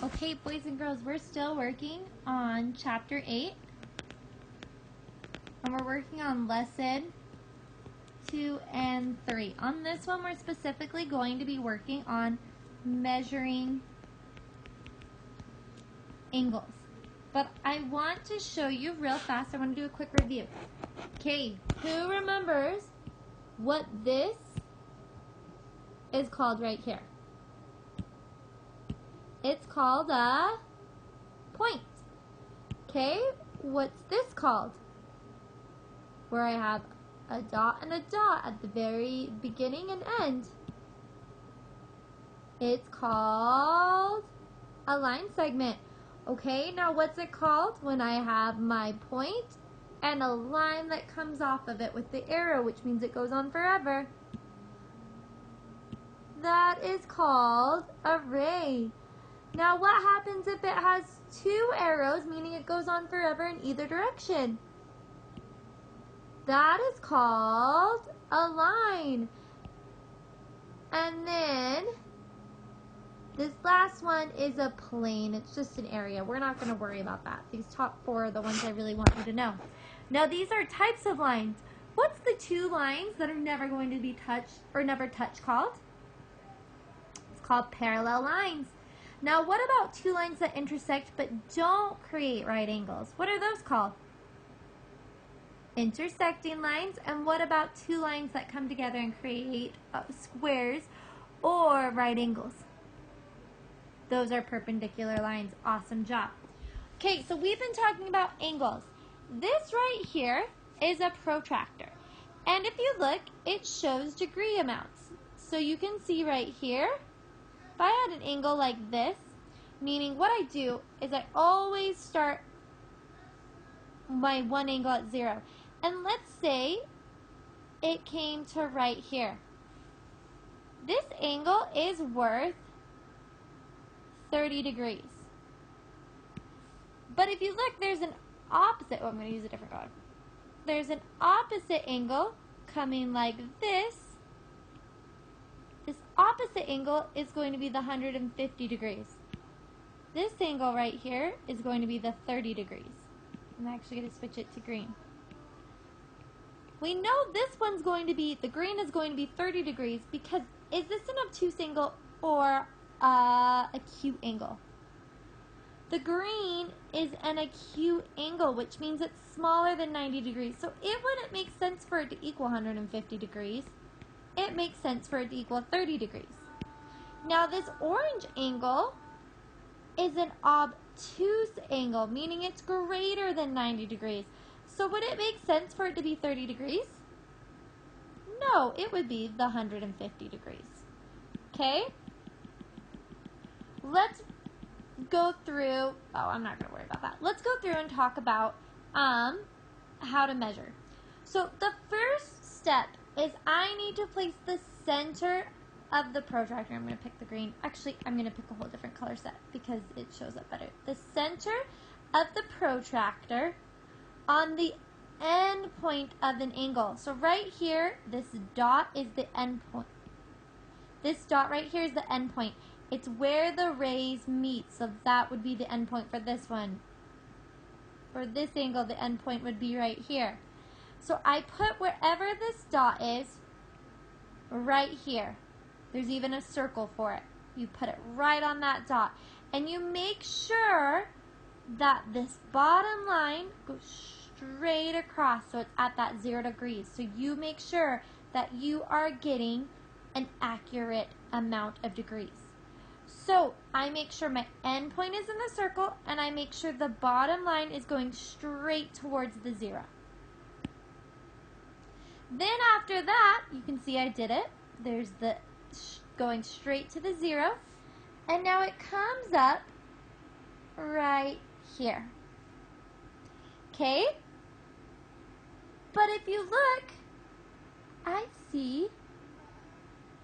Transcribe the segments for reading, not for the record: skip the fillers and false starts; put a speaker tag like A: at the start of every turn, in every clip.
A: Okay, boys and girls, we're still working on Chapter 8. And we're working on Lesson 2 and 3. On this one, we're specifically going to be working on measuring angles. But I want to show you real fast. I want to do a quick review. Okay, who remembers what this is called right here? It's called a point. Okay, what's this called? Where I have a dot and a dot at the very beginning and end. It's called a line segment. Okay, now what's it called when I have my point and a line that comes off of it with the arrow, which means it goes on forever? That is called a ray. Now what happens if it has two arrows, meaning it goes on forever in either direction? That is called a line. And then this last one is a plane. It's just an area. We're not going to worry about that. These top four are the ones I really want you to know. Now these are types of lines. What's the two lines that are never going to be touched or never touched called? It's called parallel lines. Now what about two lines that intersect but don't create right angles? What are those called? Intersecting lines. And what about two lines that come together and create squares or right angles? Those are perpendicular lines. Awesome job. Okay, so we've been talking about angles. This right here is a protractor. And if you look, it shows degree amounts. So you can see right here, if I had an angle like this, meaning what I do is I always start my one angle at 0. And let's say it came to right here. This angle is worth 30 degrees. But if you look, there's an opposite, I'm going to use a different color. There's an opposite angle coming like this. This opposite angle is going to be the 150 degrees. This angle right here is going to be the 30 degrees. I'm actually going to switch it to green. We know this one's going to be, the green is going to be 30 degrees because is this an obtuse angle or acute angle? The green is an acute angle, which means it's smaller than 90 degrees. So it wouldn't make sense for it to equal 150 degrees. It makes sense for it to equal 30 degrees. Now this orange angle is an obtuse angle, meaning it's greater than 90 degrees. So would it make sense for it to be 30 degrees? No, it would be the 150 degrees. Okay? Let's go through, I'm not going to worry about that. Let's go through and talk about how to measure. So the first step is I need to place the center of the protractor. I'm going to pick the green. Actually, I'm going to pick a whole different color set because it shows up better. The center of the protractor on the end point of an angle. So right here, this dot is the end point. This dot right here is the end point. It's where the rays meet, so that would be the end point for this one. For this angle, the end point would be right here. So I put wherever this dot is right here. There's even a circle for it. You put it right on that dot. And you make sure that this bottom line goes straight across, so it's at that 0 degrees. So you make sure that you are getting an accurate amount of degrees. So I make sure my end point is in the circle, and I make sure the bottom line is going straight towards the 0. Then after that, you can see I did it. There's the going straight to the 0. And now it comes up right here. Okay? But if you look, I see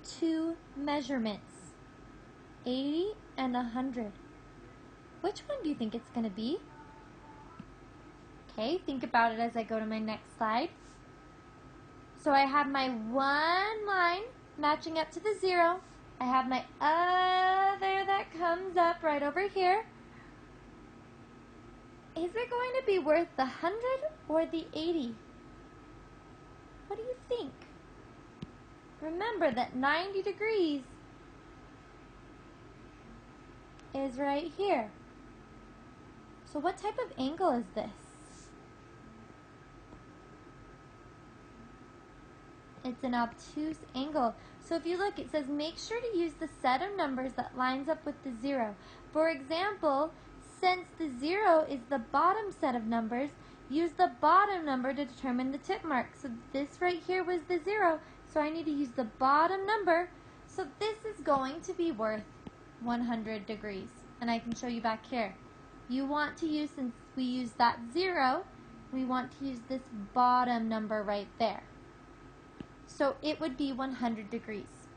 A: two measurements. 80 and 100. Which one do you think it's going to be? Okay, think about it as I go to my next slide. So I have my one line matching up to the 0, I have my other that comes up right over here. Is it going to be worth the 100 or the 80? What do you think? Remember that 90 degrees is right here. So what type of angle is this? It's an obtuse angle. So if you look, it says make sure to use the set of numbers that lines up with the 0. For example, since the 0 is the bottom set of numbers, use the bottom number to determine the tip mark. So this right here was the 0, so I need to use the bottom number. So this is going to be worth 100 degrees. And I can show you back here. You want to use, since we use that 0, we want to use this bottom number right there. So it would be 100 degrees.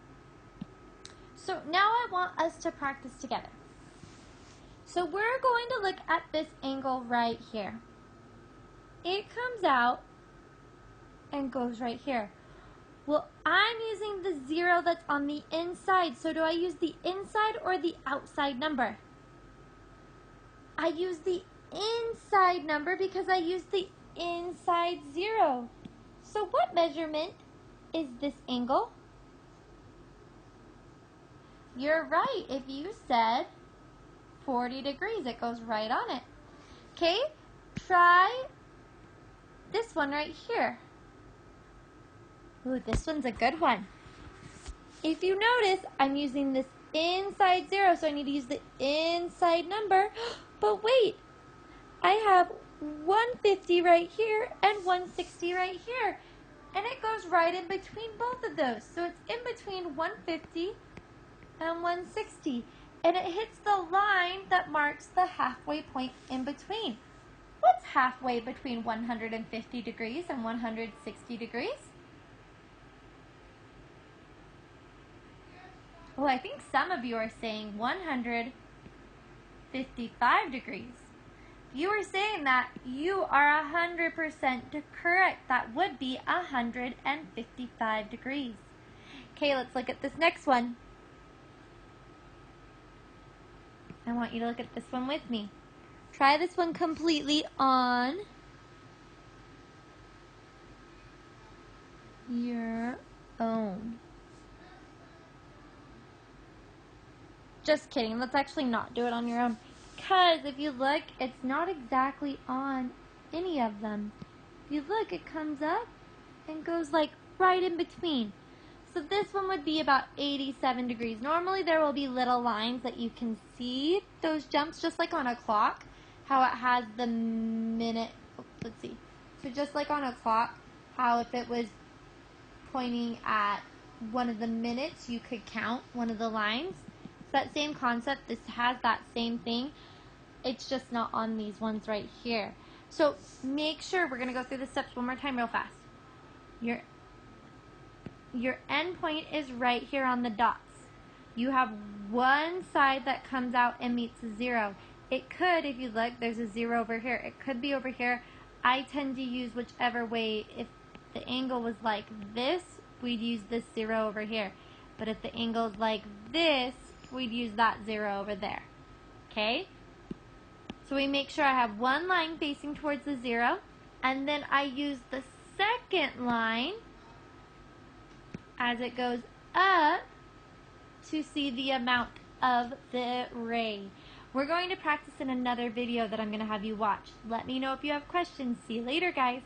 A: So now I want us to practice together. So we're going to look at this angle right here. It comes out and goes right here. Well, I'm using the 0 that's on the inside. So do I use the inside or the outside number? I use the inside number because I use the inside 0. So what measurement is this angle? You're right. If you said 40 degrees, it goes right on it. Okay, try this one right here. Ooh, this one's a good one. If you notice, I'm using this inside 0, so I need to use the inside number. But wait, I have 150 right here and 160 right here. And it goes right in between both of those. So it's in between 150 and 160. And it hits the line that marks the halfway point in between. What's halfway between 150 degrees and 160 degrees? Well, I think some of you are saying 155 degrees. If you are saying that, you are 100% correct. That would be 155 degrees. Okay, let's look at this next one. I want you to look at this one with me. Try this one completely on your own. Just kidding. Let's actually not do it on your own. Because if you look, it's not exactly on any of them. If you look, it comes up and goes like right in between. So this one would be about 87 degrees. Normally there will be little lines that you can see those jumps, just like on a clock, how it has the minute. Let's see. So just like on a clock, how if it was pointing at one of the minutes, you could count one of the lines. So that same concept, this has that same thing. It's just not on these ones right here. So make sure, we're going to go through the steps one more time real fast. Your end point is right here on the dots. You have one side that comes out and meets a 0. It could, if you look, there's a 0 over here. It could be over here. I tend to use whichever way. If the angle was like this, we'd use this 0 over here. But if the angle is like this, we'd use that 0 over there. Okay? So we make sure I have one line facing towards the 0, and then I use the second line as it goes up to see the amount of the ray. We're going to practice in another video that I'm going to have you watch. Let me know if you have questions. See you later, guys.